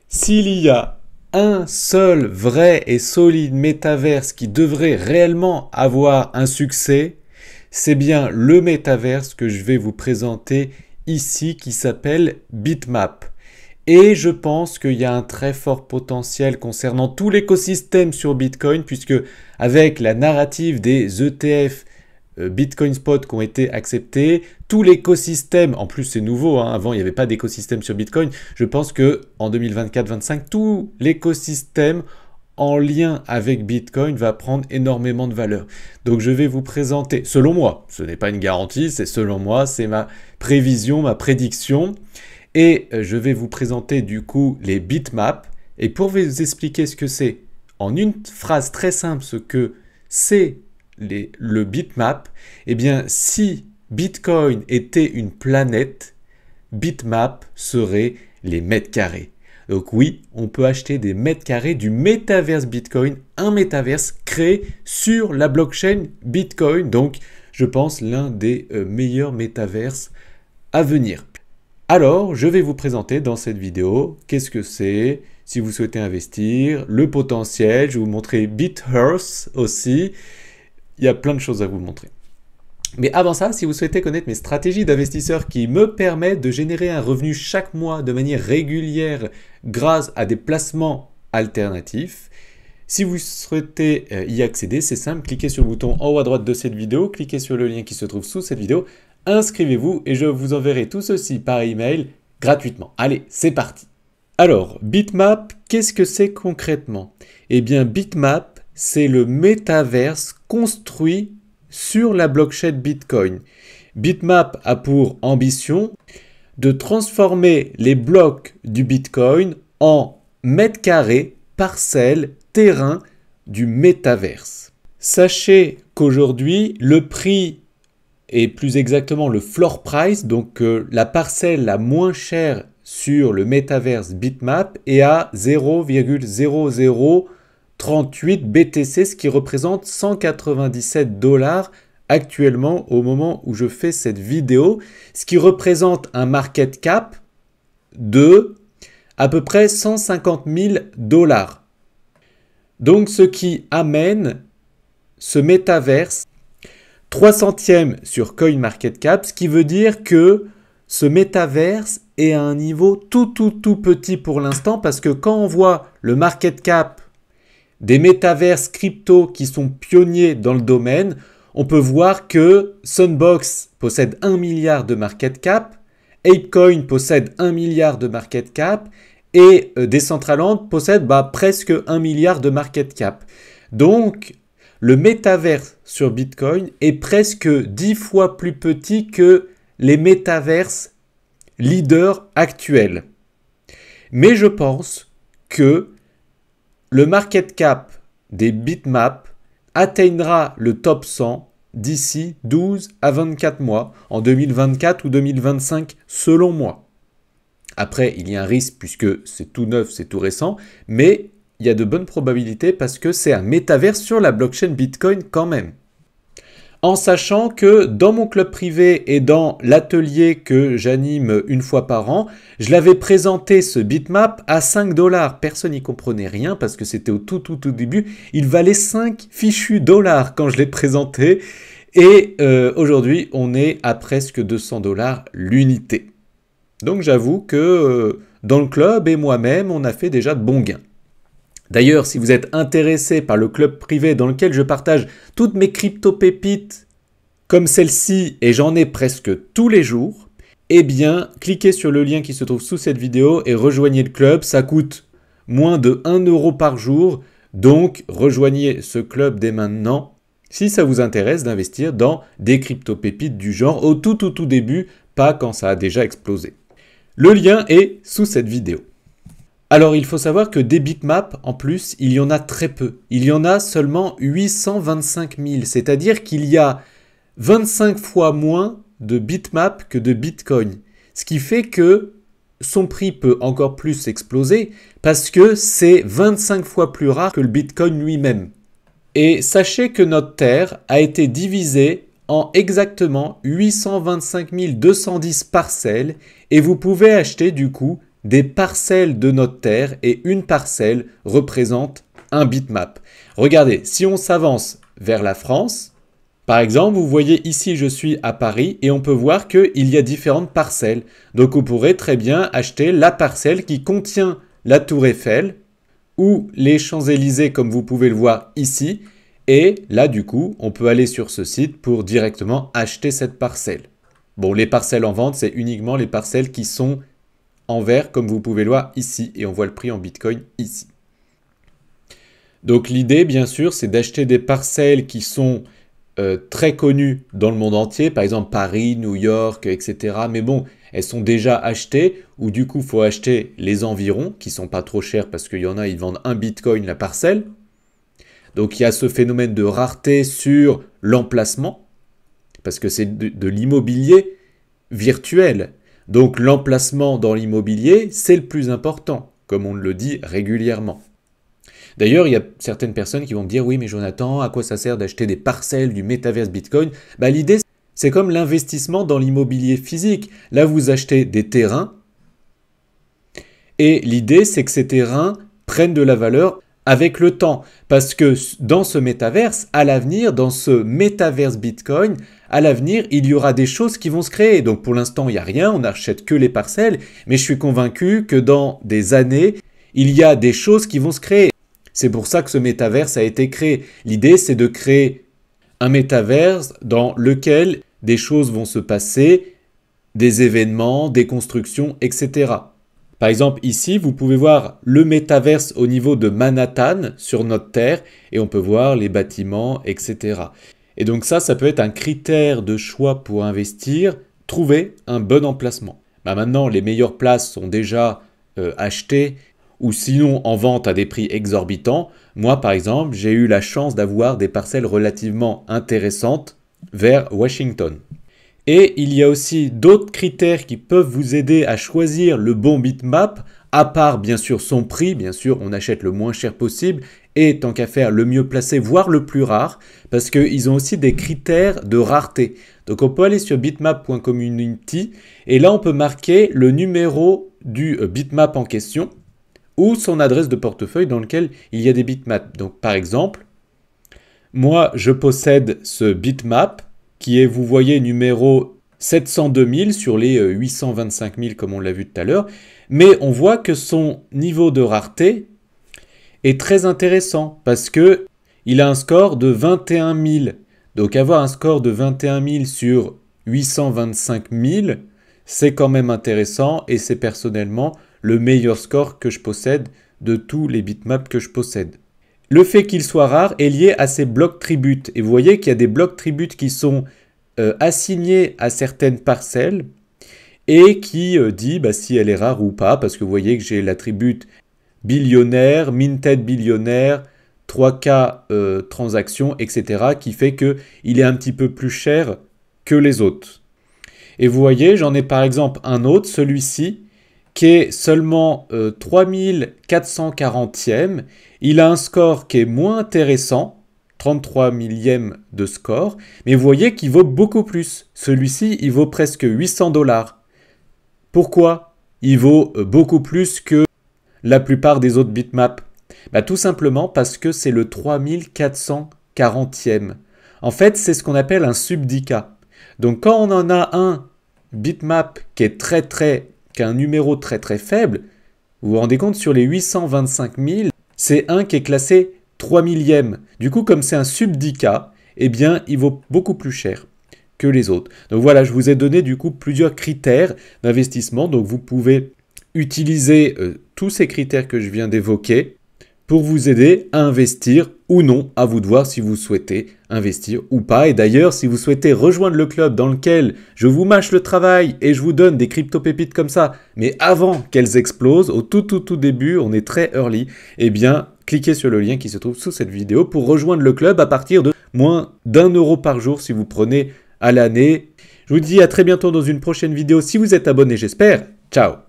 S'il y a un seul vrai et solide métaverse qui devrait réellement avoir un succès, c'est bien le métaverse que je vais vous présenter ici qui s'appelle Bitmap. Et je pense qu'il y a un très fort potentiel concernant tout l'écosystème sur Bitcoin, puisque avec la narrative des ETF Bitcoin Spot qui ont été acceptés, tout l'écosystème, en plus c'est nouveau, hein, avant il n'y avait pas d'écosystème sur Bitcoin, je pense que en 2024-25, tout l'écosystème en lien avec Bitcoin va prendre énormément de valeur. Donc je vais vous présenter, selon moi, ce n'est pas une garantie, c'est selon moi, c'est ma prévision, ma prédiction, et je vais vous présenter du coup les bitmaps, et pour vous expliquer ce que c'est, en une phrase très simple, ce que c'est le bitmap, eh bien si Bitcoin était une planète, bitmap serait les mètres carrés. Donc oui, on peut acheter des mètres carrés du métaverse Bitcoin, un métaverse créé sur la blockchain Bitcoin, donc je pense l'un des meilleurs métaverses à venir. Alors, je vais vous présenter dans cette vidéo qu'est-ce que c'est, si vous souhaitez investir, le potentiel, je vais vous montrer BitHearth aussi. Il y a plein de choses à vous montrer. Mais avant ça, si vous souhaitez connaître mes stratégies d'investisseur qui me permettent de générer un revenu chaque mois de manière régulière grâce à des placements alternatifs, si vous souhaitez y accéder, c'est simple, cliquez sur le bouton en haut à droite de cette vidéo, cliquez sur le lien qui se trouve sous cette vidéo, inscrivez-vous et je vous enverrai tout ceci par email gratuitement. Allez, c'est parti. Alors, Bitmap, qu'est-ce que c'est concrètement? Eh bien, Bitmap, c'est le métaverse construit sur la blockchain Bitcoin. Bitmap a pour ambition de transformer les blocs du Bitcoin en mètres carrés, parcelles, terrains du métaverse. Sachez qu'aujourd'hui, le prix et plus exactement le floor price, donc la parcelle la moins chère sur le métaverse Bitmap est à 0,0038 BTC, ce qui représente 197 $ actuellement au moment où je fais cette vidéo, ce qui représente un market cap de à peu près 150 000 $. Donc ce qui amène ce métaverse 300e sur CoinMarketCap, ce qui veut dire que ce métaverse est à un niveau tout petit pour l'instant, parce que quand on voit le market cap des métaverses crypto qui sont pionniers dans le domaine, on peut voir que Sunbox possède 1 milliard de market cap, ApeCoin possède 1 milliard de market cap et Decentraland possède presque 1 milliard de market cap. Donc, le métaverse sur Bitcoin est presque 10 fois plus petit que les métaverses leaders actuels. Mais je pense que le market cap des bitmaps atteindra le top 100 d'ici 12 à 24 mois, en 2024 ou 2025 selon moi. Après, il y a un risque puisque c'est tout neuf, c'est tout récent, mais il y a de bonnes probabilités parce que c'est un métaverse sur la blockchain Bitcoin quand même. En sachant que dans mon club privé et dans l'atelier que j'anime une fois par an, je l'avais présenté ce bitmap à 5 $. Personne n'y comprenait rien parce que c'était au tout début. Il valait 5 fichus $ quand je l'ai présenté. Et aujourd'hui, on est à presque 200 $ l'unité. Donc j'avoue que dans le club et moi-même, on a fait déjà de bons gains. D'ailleurs, si vous êtes intéressé par le club privé dans lequel je partage toutes mes crypto-pépites comme celle-ci, et j'en ai presque tous les jours, eh bien, cliquez sur le lien qui se trouve sous cette vidéo et rejoignez le club. Ça coûte moins de 1 € par jour, donc rejoignez ce club dès maintenant si ça vous intéresse d'investir dans des crypto-pépites du genre au tout début, pas quand ça a déjà explosé. Le lien est sous cette vidéo. Alors, il faut savoir que des bitmaps, en plus, il y en a très peu. Il y en a seulement 825 000, c'est-à-dire qu'il y a 25 fois moins de bitmaps que de Bitcoin. Ce qui fait que son prix peut encore plus exploser parce que c'est 25 fois plus rare que le Bitcoin lui-même. Et sachez que notre Terre a été divisée en exactement 825 210 parcelles et vous pouvez acheter du coup des parcelles de notre terre et une parcelle représente un bitmap. Regardez, si on s'avance vers la France, par exemple, vous voyez ici, je suis à Paris et on peut voir qu'il y a différentes parcelles. Donc, on pourrait très bien acheter la parcelle qui contient la Tour Eiffel ou les Champs-Élysées, comme vous pouvez le voir ici. Et là, du coup, on peut aller sur ce site pour directement acheter cette parcelle. Bon, les parcelles en vente, c'est uniquement les parcelles qui sont en vert, comme vous pouvez le voir ici. Et on voit le prix en Bitcoin ici. Donc, l'idée, bien sûr, c'est d'acheter des parcelles qui sont très connues dans le monde entier, par exemple Paris, New York, etc. Mais bon, elles sont déjà achetées, ou du coup, il faut acheter les environs, qui sont pas trop chers, parce qu'il y en a, ils vendent 1 Bitcoin la parcelle. Donc, il y a ce phénomène de rareté sur l'emplacement, parce que c'est de l'immobilier virtuel. Donc, l'emplacement dans l'immobilier, c'est le plus important, comme on le dit régulièrement. D'ailleurs, il y a certaines personnes qui vont me dire « Oui, mais Jonathan, à quoi ça sert d'acheter des parcelles du métaverse Bitcoin ?» L'idée, c'est comme l'investissement dans l'immobilier physique. Là, vous achetez des terrains et l'idée, c'est que ces terrains prennent de la valeur avec le temps. Parce que dans ce métaverse, à l'avenir, dans ce métaverse Bitcoin, à l'avenir, il y aura des choses qui vont se créer. Donc pour l'instant, il n'y a rien, on n'achète que les parcelles, mais je suis convaincu que dans des années, il y a des choses qui vont se créer. C'est pour ça que ce métaverse a été créé. L'idée, c'est de créer un métaverse dans lequel des choses vont se passer, des événements, des constructions, etc. Par exemple, ici, vous pouvez voir le métaverse au niveau de Manhattan, sur notre Terre, et on peut voir les bâtiments, etc. Et donc ça peut être un critère de choix pour investir, trouver un bon emplacement. Maintenant, les meilleures places sont déjà achetées, ou sinon en vente à des prix exorbitants. Moi, par exemple, j'ai eu la chance d'avoir des parcelles relativement intéressantes vers Washington. Et il y a aussi d'autres critères qui peuvent vous aider à choisir le bon bitmap, à part bien sûr son prix, bien sûr on achète le moins cher possible, et tant qu'à faire le mieux placé, voire le plus rare, parce qu'ils ont aussi des critères de rareté. Donc on peut aller sur bitmap.community, et là on peut marquer le numéro du bitmap en question, ou son adresse de portefeuille dans lequel il y a des bitmaps. Donc par exemple, moi je possède ce bitmap qui est, vous voyez, numéro 702 000 sur les 825 000 comme on l'a vu tout à l'heure, mais on voit que son niveau de rareté est très intéressant parce que il a un score de 21 000. Donc avoir un score de 21 000 sur 825 000, c'est quand même intéressant et c'est personnellement le meilleur score que je possède de tous les bitmaps que je possède. Le fait qu'il soit rare est lié à ces blocs tributes. Et vous voyez qu'il y a des blocs tributes qui sont assignés à certaines parcelles et qui dit si elle est rare ou pas, parce que vous voyez que j'ai l'attribut billionnaire, minted billionnaire, 3K transactions, etc. qui fait qu'il est un petit peu plus cher que les autres. Et vous voyez, j'en ai par exemple un autre, celui-ci, qui est seulement 3440e. Il a un score qui est moins intéressant, 33 millième de score, mais vous voyez qu'il vaut beaucoup plus. Celui-ci, il vaut presque 800 $. Pourquoi il vaut beaucoup plus que la plupart des autres bitmaps? Tout simplement parce que c'est le 3440e. En fait, c'est ce qu'on appelle un subdica. Donc quand on en a un bitmap qui est qui a un numéro très très faible, vous vous rendez compte, sur les 825 000, c'est un qui est classé 3 millième. Du coup, comme c'est un subdica, eh bien, il vaut beaucoup plus cher que les autres. Donc voilà, je vous ai donné du coup plusieurs critères d'investissement. Donc vous pouvez utiliser tous ces critères que je viens d'évoquer pour vous aider à investir ou non. À vous de voir si vous souhaitez investir ou pas. Et d'ailleurs, si vous souhaitez rejoindre le club dans lequel je vous mâche le travail et je vous donne des crypto-pépites comme ça, mais avant qu'elles explosent, au tout début, on est très early, eh bien, cliquez sur le lien qui se trouve sous cette vidéo pour rejoindre le club à partir de moins d'1 € par jour si vous prenez à l'année. Je vous dis à très bientôt dans une prochaine vidéo si vous êtes abonné, j'espère. Ciao!